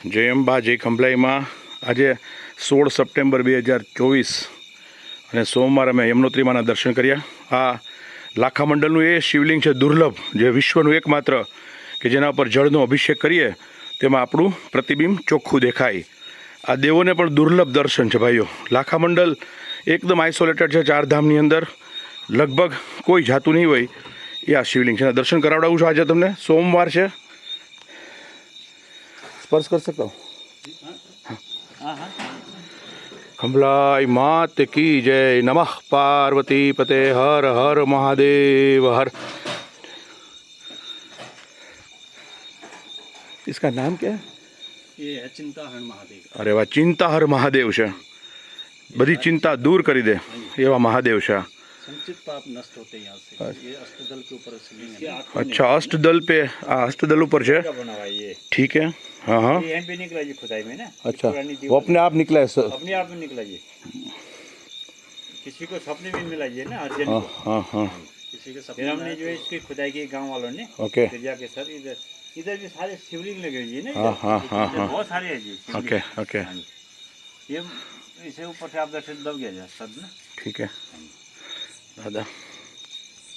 जय अंबा जय खंभलाई में आज 16 सप्टेम्बर 2024 અને સોમવારે અમે યમનોત્રી માના દર્શન કર્યા। આ લાખામંડલનું એ શિવલિંગ છે દુર્લભ, જે વિશ્વનું એકમાત્ર કે જેના પર જળનો અભિષેક કરીએ તેમાં આપણું પ્રતિબિંબ ચોખ્ખું દેખાય। આ દેવોને પણ દુર્લભ દર્શન છે ભાઈઓ। લાખામંડલ એકદમ આઇસોલેટેડ છે, ચારધામની અંદર લગભગ કોઈ જાતું નહીં હોય એ આ શિવલિંગ છે। દર્શન કરાવડાવું છું આજે તમને। સોમવાર છે, स्पर्श कर सकता हूँ। खंभलाई मात की जय। नमः पार्वती पते हर हर महादेव हर। इसका नाम क्या है? ये है चिंताहर महादेव। अरे वाह, चिंताहर महादेव છે। बड़ी चिंता दूर करी दे एवा महादेव છે। संचित पाप नष्ट होते हैं यहाँ से। ये अष्टदल के ऊपर शिवलिंग है। अच्छा, अष्टदल पे अष्टदल ऊपर है, बना हुआ है ये। ठीक है। हाँ हाँ, ये पे निकला ये खुदाई में ना। अच्छा, वो अपने आप निकला है सर? अपने आप में निकला ये। किसी को सपने में मिला ये ना अर्जन हाँ को। हाँ हाँ, किसी के सपने हमने जो है इसकी खुदाई की गांव वालों ने। ओके, जाके सर इधर इधर भी सारे शिवलिंग लगे हुए हैं ना। हाँ हाँ हाँ हाँ, बहुत सारे हैं जी। ओके ओके, ये इसे ऊपर से आप दर्शन दब गया सब ना। ठीक है दादा।